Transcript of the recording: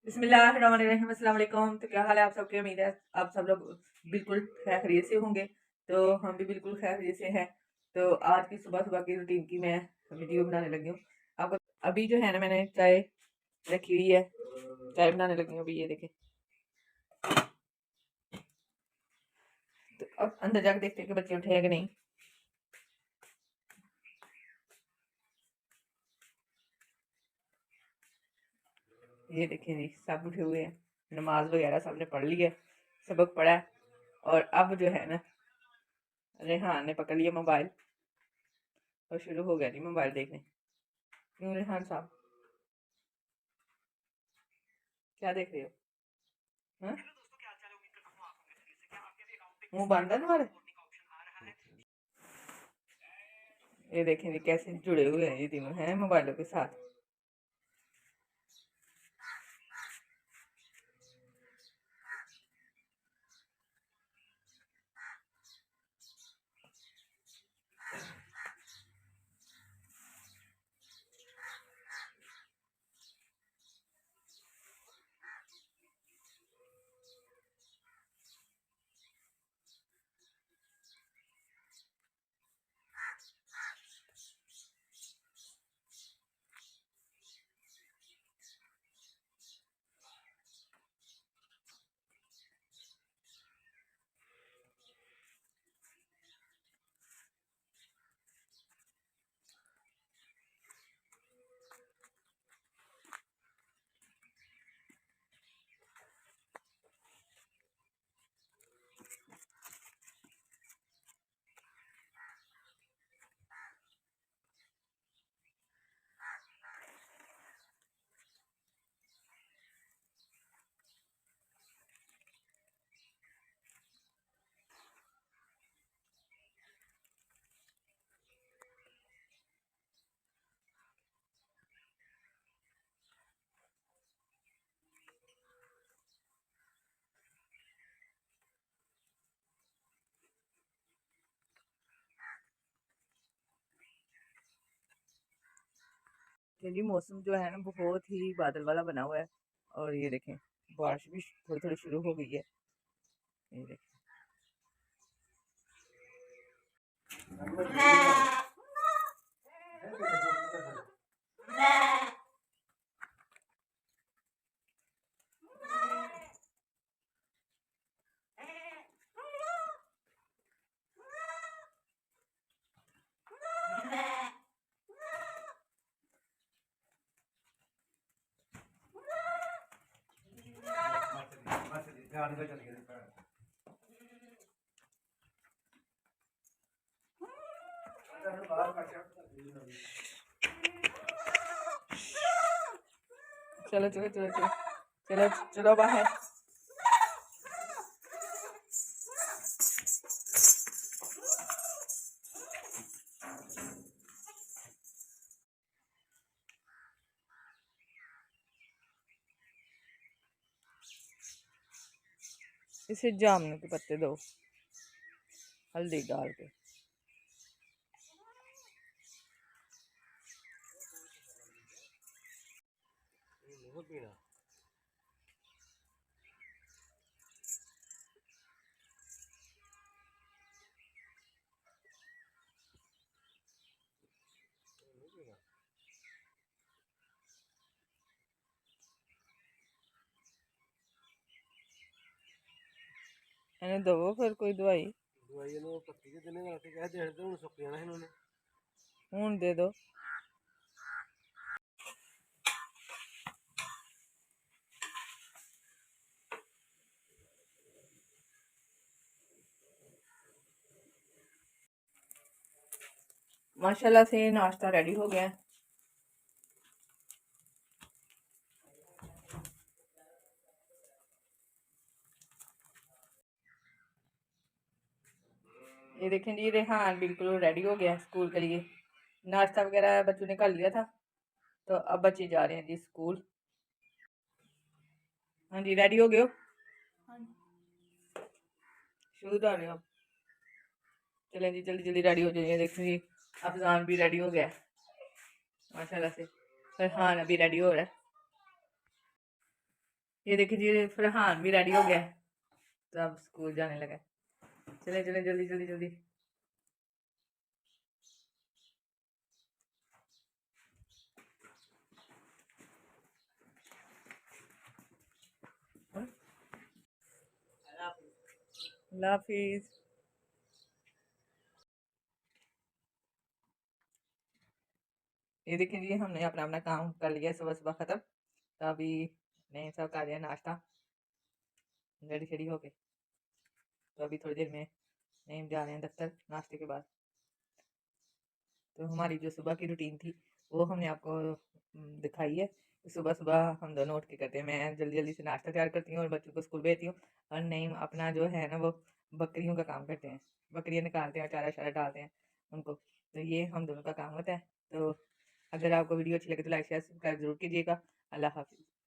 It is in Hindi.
बिस्मिल्लाहिर्रहमानिर्रहीम। अस्सलाम वालेकुम। तो क्या हाल है आप सबके? उम्मीद है आप सब लोग बिल्कुल खैर खैरियत से होंगे। तो हम भी बिल्कुल खैर खैरियत से हैं। तो आज की सुबह सुबह की रूटीन की मैं वीडियो बनाने लगी हूँ आपको। अभी जो है ना, मैंने चाय रखी हुई है, चाय बनाने लगी हूँ अभी। ये देखें। तो अब अंदर जाकर देखते हैं कि बच्चे उठे हैं कि नहीं। ये देखें जी, सब उठे हुए हैं, नमाज वगैरह सबने पढ़ ली है, सबक पढ़ा है। और अब जो है ना, रेहान ने पकड़ लिया मोबाइल और शुरू हो गया जी मोबाइल देखने। क्यों रेहान साहब, क्या देख रहे हो? हाँ? मुंह बंद है तुम्हारे? ये देखें जी कैसे जुड़े हुए हैं ये तीनों हैं मोबाइलों के साथ। जी मौसम जो है ना बहुत ही बादल वाला बना हुआ है। और ये देखें, बारिश भी थोड़ी थोड़ी शुरू हो गई है। ये देखें। चलो चलो चलो चलो चलो चलो बाहर। इसे जामुन के पत्ते दो, हल्दी डाल के। इन्हें दो फिर कोई दवाई हूं दे दो। माशाल्लाह से नाश्ता रेडी हो गया। ये देखें जी, रेहान बिल्कुल रेडी हो गया स्कूल के लिए। नाश्ता वगैरह बच्चों ने कर लिया था, तो अब बच्चे जा रहे हैं जी स्कूल। हाँ जी, रेडी हो गए हो? शुरू तो नहीं हो। चलें जी, जल्दी जल्दी रेडी हो जाइए। देखो जी, अफजान भी रेडी हो गया माशाल्लाह से। फरहान अभी रेडी हो रहा है। ये देखिए जी, फरहान भी रेडी हो गया है, तो अब स्कूल जाने लगा है। चले चले जल्दी जल्दी जल्दी। अल्लाह हाफिज। ये देखिए जी, हमने अपना अपना काम कर लिया सुबह सुबह खत्म। तो अभी नहीं सब कर लिया नाश्ता, रेडी शेडी हो गए। तो अभी थोड़ी देर में नहीं जा रहे हैं दफ्तर नाश्ते के बाद। तो हमारी जो सुबह की रूटीन थी वो हमने आपको दिखाई है। सुबह सुबह हम दोनों उठ के करते हैं, मैं जल्दी जल्दी से नाश्ता तैयार करती हूँ और बच्चों को स्कूल भेजती हूँ। और नहीं अपना जो है ना वो बकरियों का काम करते हैं, बकरियाँ निकालते हैं, चारा शारा डालते हैं उनको। तो ये हम दोनों का काम होता है। तो अगर आपको वीडियो अच्छी लगे तो लाइक शेयर सब्सक्राइब जरूर कीजिएगा। अल्लाह हाफिज़।